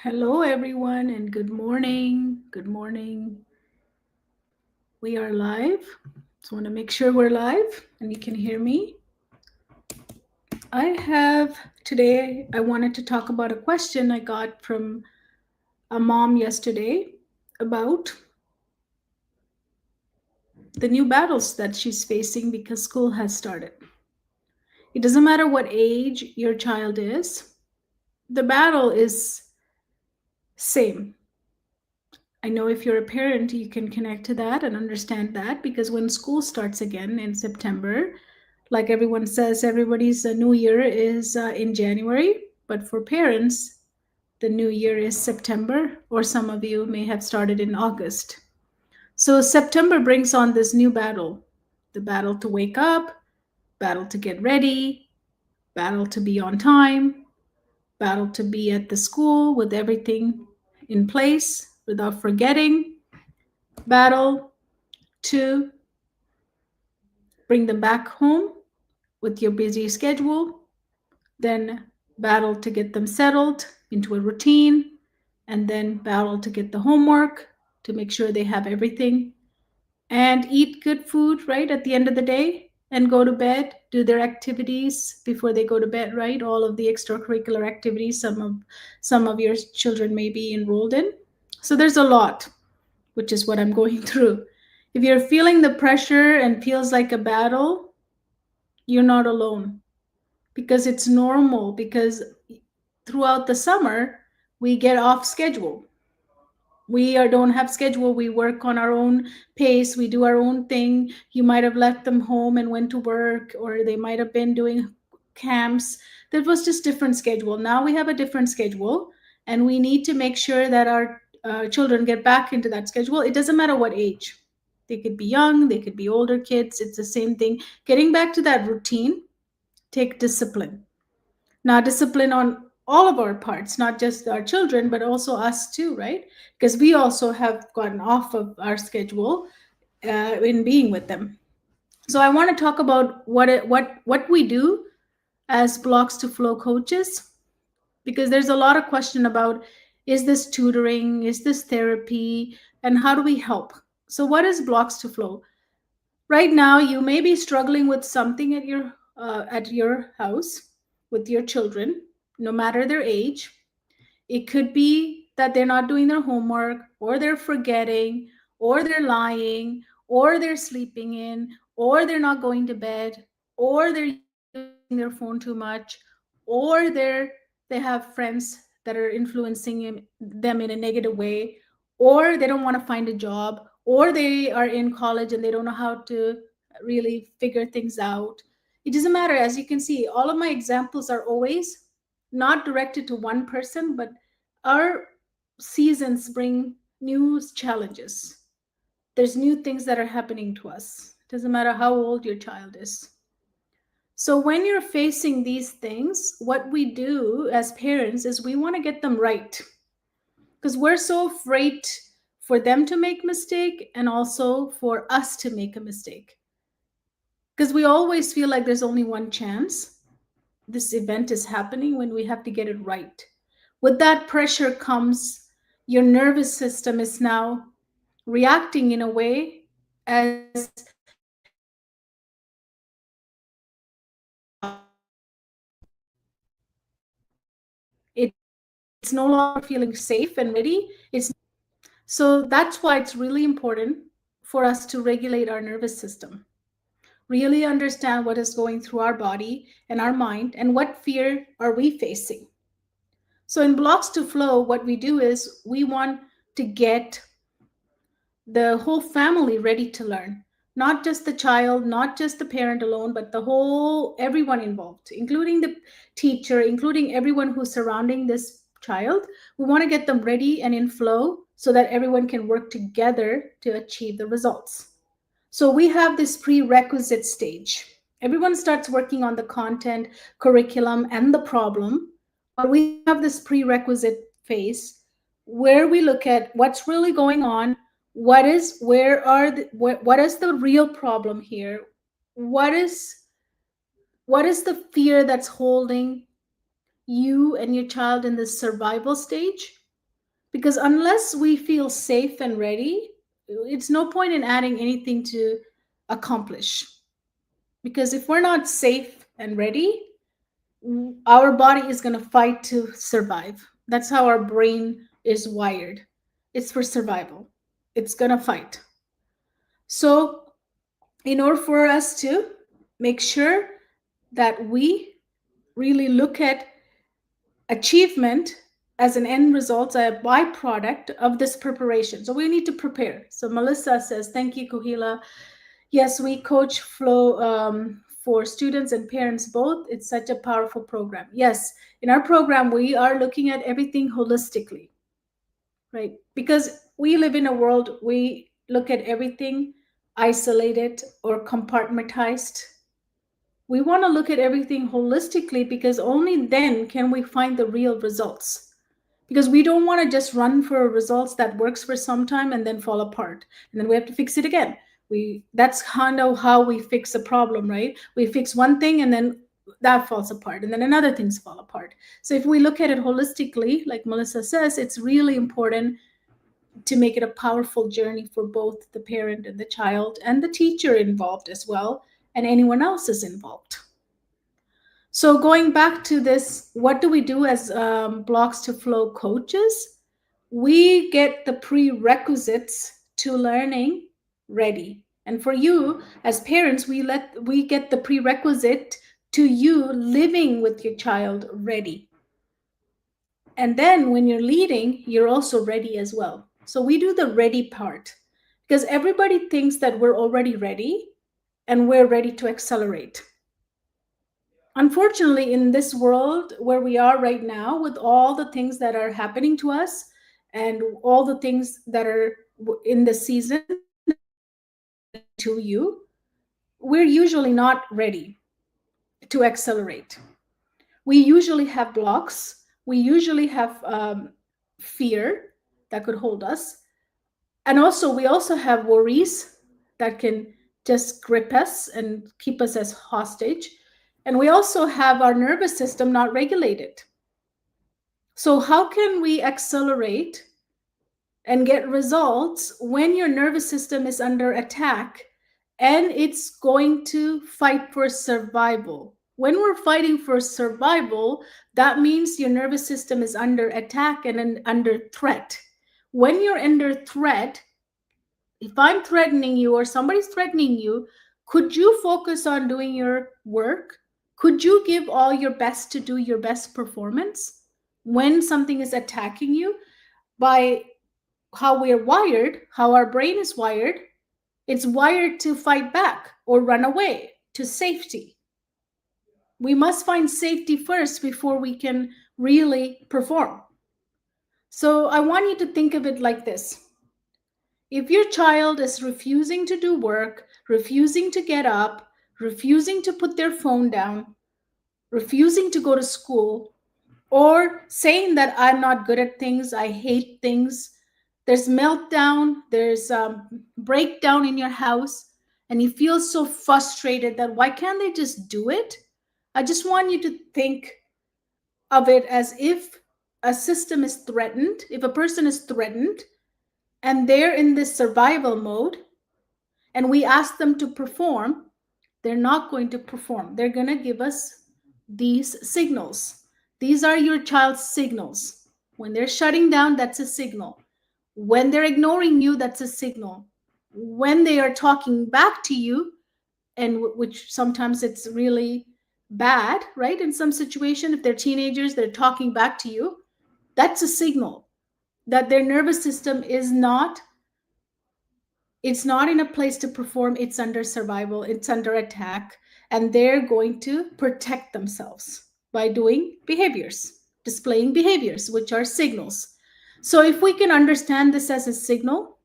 Hello, everyone, and good morning. Good morning. We are live. Just want to make sure we're live and you can hear me. I have today, I wanted to talk about a question I got from a mom yesterday about the new battles that she's facing because school has started. It doesn't matter what age your child is, the battle is same. I know if you're a parent, you can connect to that and understand that because when school starts again in September, like everyone says, everybody's new year is in January. But for parents, the new year is September, or some of you may have started in August. So September brings on this new battle, the battle to wake up, battle to get ready, battle to be on time, battle to be at the school with everything in place without forgetting, battle to bring them back home with your busy schedule, then battle to get them settled into a routine, and then battle to get the homework to make sure they have everything and eat good food right at the end of the day and go to bed, do their activities before they go to bed, right? All of the extracurricular activities some of your children may be enrolled in. So there's a lot, which is what I'm going through. If you're feeling the pressure and feels like a battle, you're not alone because it's normal because throughout the summer we get off schedule. Don't have schedule. We work on our own pace. We do our own thing. You might have left them home and went to work, or they might have been doing camps. That was just different schedule. Now we have a different schedule, and we need to make sure that our children get back into that schedule. It doesn't matter what age. They could be young, they could be older kids. It's the same thing. Getting back to that routine take discipline. Now, discipline on all of our parts, not just our children, but also us too, right? Because we also have gotten off of our schedule in being with them. So I want to talk about what we do as blocks to flow coaches, because there's a lot of question about, is this tutoring, is this therapy, and how do we help? So what is blocks to flow? Right now, you may be struggling with something at your house with your children, no matter their age. It could be that they're not doing their homework, or they're forgetting, or they're lying, or they're sleeping in, or they're not going to bed, or they're using their phone too much, or they have friends that are influencing them in a negative way, or they don't want to find a job, or they are in college and they don't know how to really figure things out. It doesn't matter. As you can see, all of my examples are always not directed to one person, but our seasons bring new challenges. There's new things that are happening to us. It doesn't matter how old your child is. So when you're facing these things, what we do as parents is we want to get them right, because we're so afraid for them to make mistake and also for us to make a mistake, because we always feel like there's only one chance this event is happening when we have to get it right. With that pressure comes your nervous system is now reacting in a way as it's no longer feeling safe and ready. It's so that's why it's really important for us to regulate our nervous system, really understand what is going through our body and our mind and what fear are we facing. So in blocks to flow, what we do is we want to get the whole family ready to learn, not just the child, not just the parent alone, but the whole everyone involved, including the teacher, including everyone who's surrounding this child. We want to get them ready and in flow so that everyone can work together to achieve the results. So we have this prerequisite stage. Everyone starts working on the content, curriculum, and the problem, but we have this prerequisite phase where we look at what's really going on. What is the real problem here? What is the fear that's holding you and your child in this survival stage? Because unless we feel safe and ready, it's no point in adding anything to accomplish. Because if we're not safe and ready, our body is going to fight to survive. That's how our brain is wired. It's for survival. It's going to fight. So, in order for us to make sure that we really look at achievement as an end result, a byproduct of this preparation. So we need to prepare. So Melissa says, thank you, Kohila. Yes, we coach flow for students and parents both. It's such a powerful program. Yes, in our program, we are looking at everything holistically, right? Because we live in a world, we look at everything isolated or compartmentalized. We want to look at everything holistically because only then can we find the real results. Because we don't want to just run for results that works for some time and then fall apart and then we have to fix it again. That's kind of how we fix a problem, right? We fix one thing and then that falls apart and then another things fall apart. So if we look at it holistically, like Melissa says, it's really important to make it a powerful journey for both the parent and the child and the teacher involved as well, and anyone else is involved. So going back to this, what do we do as blocks to flow coaches? We get the prerequisites to learning ready. And for you as parents, we get the prerequisite to you living with your child ready. And then when you're leading, you're also ready as well. So we do the ready part because everybody thinks that we're already ready and we're ready to accelerate. Unfortunately, in this world where we are right now, with all the things that are happening to us and all the things that are in the season to you, we're usually not ready to accelerate. We usually have blocks. We usually have fear that could hold us. And also, we also have worries that can just grip us and keep us as hostage. And we also have our nervous system not regulated. So, how can we accelerate and get results when your nervous system is under attack and it's going to fight for survival? When we're fighting for survival, that means your nervous system is under attack and under threat. When you're under threat, if I'm threatening you or somebody's threatening you, could you focus on doing your work? Could you give all your best to do your best performance when something is attacking you? By how we're wired, how our brain is wired, it's wired to fight back or run away to safety. We must find safety first before we can really perform. So I want you to think of it like this. If your child is refusing to do work, refusing to get up, refusing to put their phone down, refusing to go to school, or saying that I'm not good at things, I hate things, there's meltdown, there's breakdown in your house, and you feel so frustrated that why can't they just do it? I just want you to think of it as if a system is threatened, if a person is threatened, and they're in this survival mode, and we ask them to perform, they're not going to perform. They're going to give us these signals. These are your child's signals. When they're shutting down, that's a signal. When they're ignoring you, that's a signal. When they are talking back to you, and which sometimes it's really bad, right? In some situation, if they're teenagers, they're talking back to you, that's a signal that their nervous system is not, it's not in a place to perform, it's under survival, it's under attack, and they're going to protect themselves by doing behaviors, displaying behaviors, which are signals. So if we can understand this as a signal,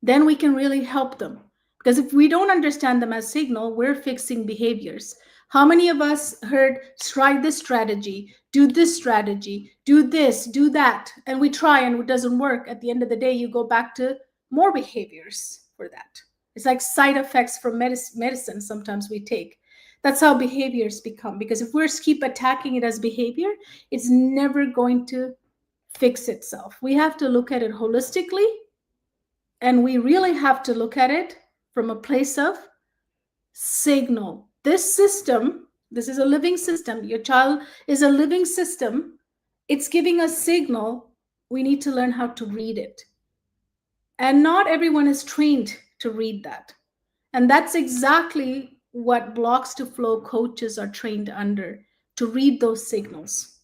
then we can really help them. Because if we don't understand them as signal, we're fixing behaviors. How many of us heard, try this strategy, do this, do that, and we try and it doesn't work? At the end of the day, you go back to more behaviors for that. It's like side effects from medicine sometimes we take. That's how behaviors become. Because if we keep attacking it as behavior, it's never going to fix itself. We have to look at it holistically, and we really have to look at it from a place of signal. This system, this is a living system. Your child is a living system. It's giving a signal. We need to learn how to read it. And not everyone is trained to read that. And that's exactly what blocks to flow coaches are trained under, to read those signals.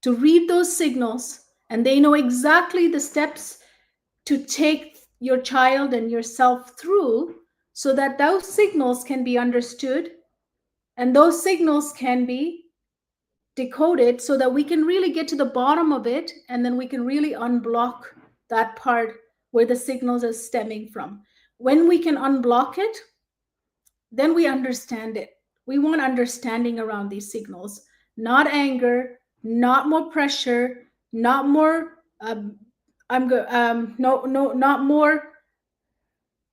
To read those signals, and they know exactly the steps to take your child and yourself through so that those signals can be understood and those signals can be decoded so that we can really get to the bottom of it, and then we can really unblock that part where the signals are stemming from. When we can unblock it, then we understand it. We want understanding around these signals, not anger, not more pressure, not more not more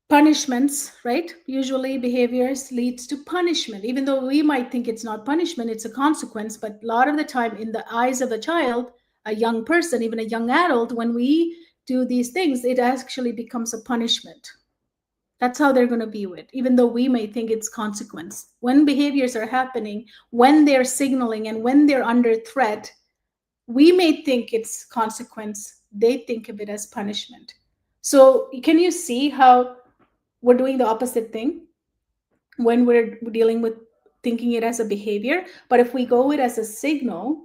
punishments, right? Usually behaviors leads to punishment, even though we might think it's not punishment, it's a consequence. But a lot of the time, in the eyes of a child, a young person, even a young adult, when we do these things, it actually becomes a punishment. That's how they're going to view it, even though we may think it's consequence. When behaviors are happening, when they're signaling, and when they're under threat, we may think it's consequence. They think of it as punishment. So can you see how we're doing the opposite thing when we're dealing with thinking it as a behavior? But if we go it as a signal,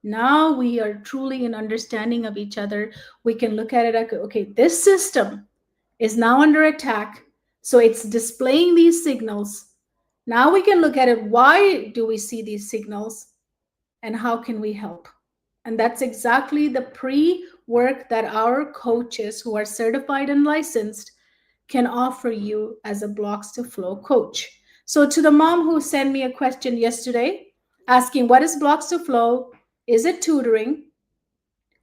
now we are truly in understanding of each other. We can look at it like, okay, this system is now under attack, so it's displaying these signals. Now we can look at it, why do we see these signals, and how can we help? And that's exactly the pre-work that our coaches who are certified and licensed can offer you as a blocks to flow coach. So to the mom who sent me a question yesterday asking, what is blocks to flow? Is it tutoring?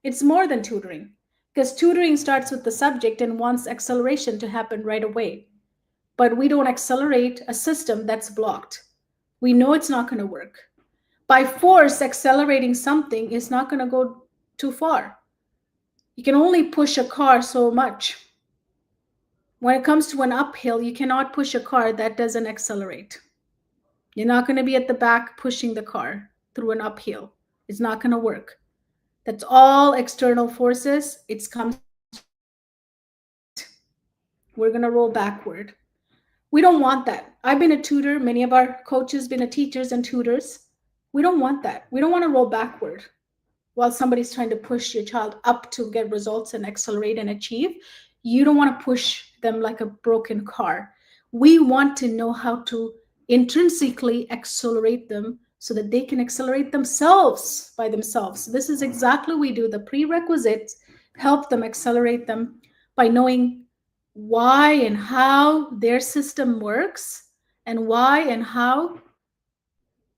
It's more than tutoring, because tutoring starts with the subject and wants acceleration to happen right away. But we don't accelerate a system that's blocked. We know it's not going to work. By force, accelerating something is not going to go too far. You can only push a car so much. When it comes to an uphill, you cannot push a car that doesn't accelerate. You're not going to be at the back pushing the car through an uphill. It's not going to work. That's all external forces. It comes from inside. We're going to roll backward. We don't want that. I've been a tutor. Many of our coaches been a teachers and tutors. We don't want that. We don't want to roll backward while somebody's trying to push your child up to get results and accelerate and achieve. You don't want to push them like a broken car. We want to know how to intrinsically accelerate them so that they can accelerate themselves by themselves. This is exactly what we do. The prerequisites help them accelerate them by knowing why and how their system works, and why and how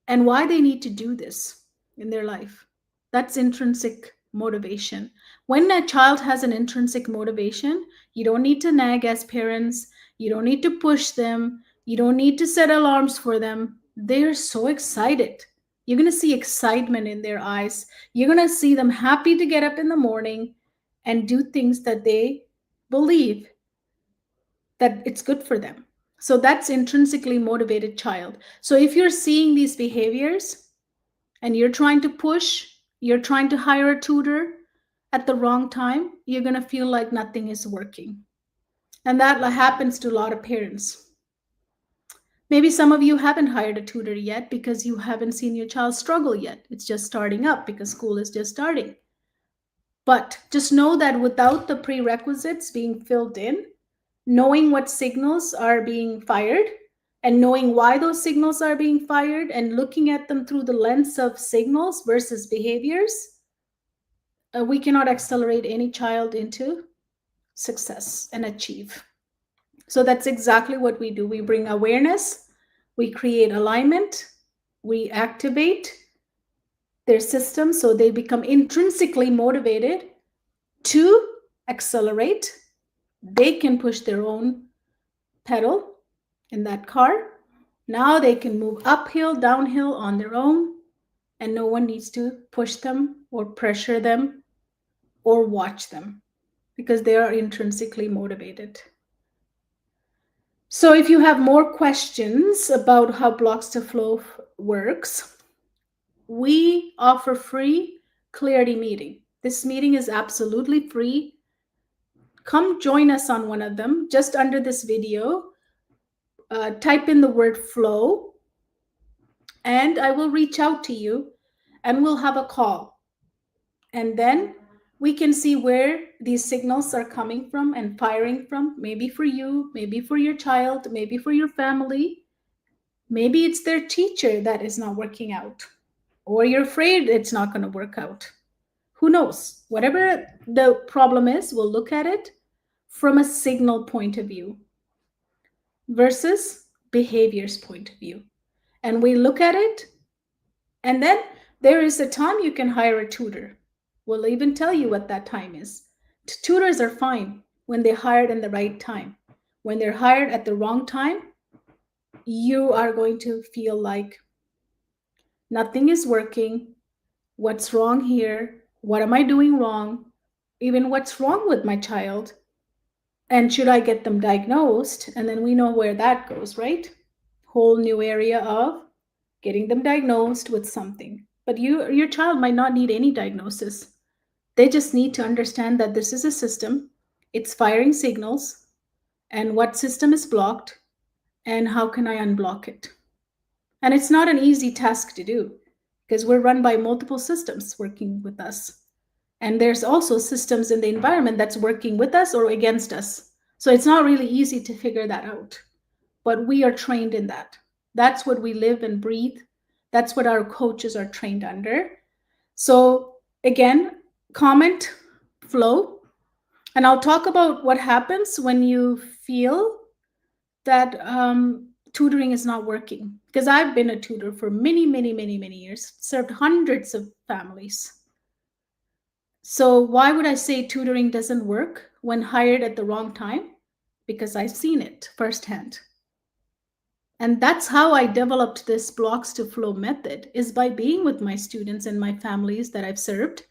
and why they need to do this in their life. That's intrinsic motivation. When a child has an intrinsic motivation, you don't need to nag as parents, you don't need to push them, you don't need to set alarms for them. They're so excited. You're going to see excitement in their eyes. You're going to see them happy to get up in the morning and do things that they believe that it's good for them. So that's intrinsically motivated child. So if you're seeing these behaviors and you're trying to push, you're trying to hire a tutor at the wrong time, you're going to feel like nothing is working. And that happens to a lot of parents. Maybe some of you haven't hired a tutor yet because you haven't seen your child struggle yet. It's just starting up because school is just starting. But just know that without the prerequisites being filled in, knowing what signals are being fired and knowing why those signals are being fired and looking at them through the lens of signals versus behaviors, we cannot accelerate any child into success and achieve. So that's exactly what we do. We bring awareness, we create alignment, we activate their system so they become intrinsically motivated to accelerate. They can push their own pedal in that car. Now they can move uphill, downhill on their own. and no one needs to push them or pressure them or watch them because they are intrinsically motivated. So, if you have more questions about how Blocks to Flow works, we offer free clarity meeting. This meeting is absolutely free. Come join us on one of them. Just under this video, type in the word flow, and I will reach out to you and we'll have a call. And then we can see where these signals are coming from and firing from, maybe for you, maybe for your child, maybe for your family. Maybe it's their teacher that is not working out, or you're afraid it's not going to work out. Who knows? Whatever the problem is, we'll look at it from a signal point of view versus behaviors point of view. And we look at it, and then there is a time you can hire a tutor. We'll even tell you what that time is. Tutors are fine when they're hired in the right time. When they're hired at the wrong time, you are going to feel like nothing is working. What's wrong here? What am I doing wrong? Even what's wrong with my child? And should I get them diagnosed? And then we know where that goes, right? Whole new area of getting them diagnosed with something. But your child might not need any diagnosis. They just need to understand that this is a system, it's firing signals, and what system is blocked, and how can I unblock it. And it's not an easy task to do because we're run by multiple systems working with us. And there's also systems in the environment that's working with us or against us. So it's not really easy to figure that out. But we are trained in that. That's what we live and breathe. That's what our coaches are trained under. So again, comment, flow, and I'll talk about what happens when you feel that tutoring is not working. Because I've been a tutor for many, many, many, many years, served hundreds of families. So why would I say tutoring doesn't work when hired at the wrong time? Because I've seen it firsthand. And that's how I developed this Blocks to Flow method, is by being with my students and my families that I've served.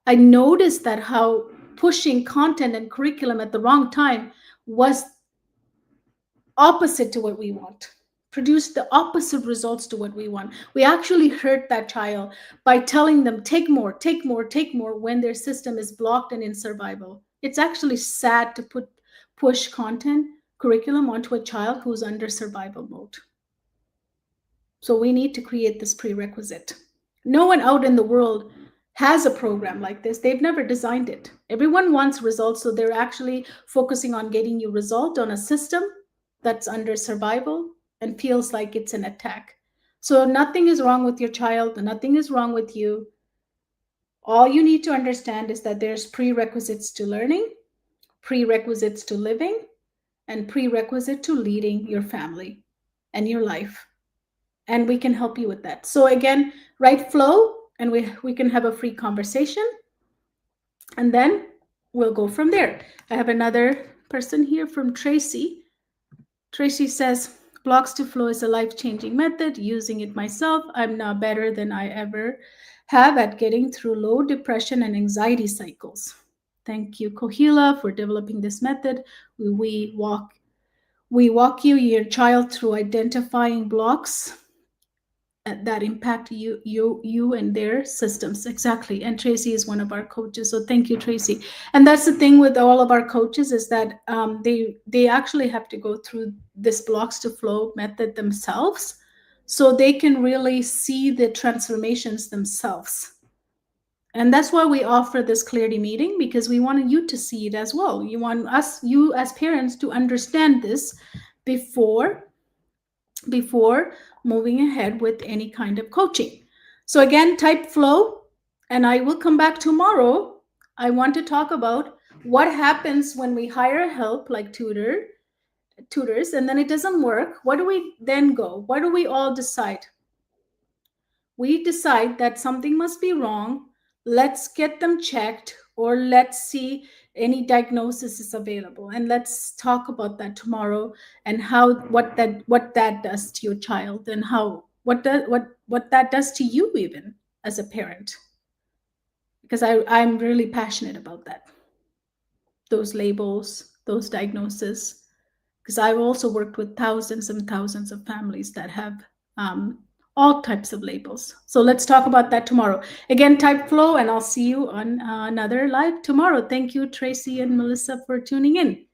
I noticed that how pushing content and curriculum at the wrong time was opposite to what we want, produced the opposite results to what we want. We actually hurt that child by telling them, take more, take more, take more, when their system is blocked and in survival. It's actually sad to push content, curriculum onto a child who's under survival mode. So we need to create this prerequisite. No one out in the world has a program like this. They've never designed it. Everyone wants results, so they're actually focusing on getting you result on a system that's under survival and feels like it's an attack. So nothing is wrong with your child, nothing is wrong with you. All you need to understand is that there's prerequisites to learning, prerequisites to living, and prerequisite to leading your family and your life. And we can help you with that. So again, write flow, and we can have a free conversation, and then we'll go from there. I have another person here from Tracy. Tracy says, Blocks to Flow is a life-changing method. Using it myself, I'm now better than I ever have at getting through low depression and anxiety cycles. Thank you, Kohila, for developing this method. We walk your child through identifying blocks that impact you and their systems. Exactly. And Tracy is one of our coaches, so thank you, Tracy. And that's the thing with all of our coaches, is that they actually have to go through this Blocks to Flow method themselves, so they can really see the transformations themselves. And that's why we offer this clarity meeting, because we want you to see it as well. You as parents to understand this before moving ahead with any kind of coaching. So again, type flow, and I will come back tomorrow. I want to talk about what happens when we hire help like tutors, and then it doesn't work. What do we then go? What do we all decide? We decide that something must be wrong. Let's get them checked, or let's see any diagnosis is available, and let's talk about that tomorrow, and what that does to your child, and what that does to you even. as a parent, because I'm really passionate about that, those labels, those diagnoses, because I've also worked with thousands and thousands of families that have um, all types of labels. So let's talk about that tomorrow. Again, type flow, and I'll see you on another live tomorrow. Thank you, Tracy and Melissa, for tuning in.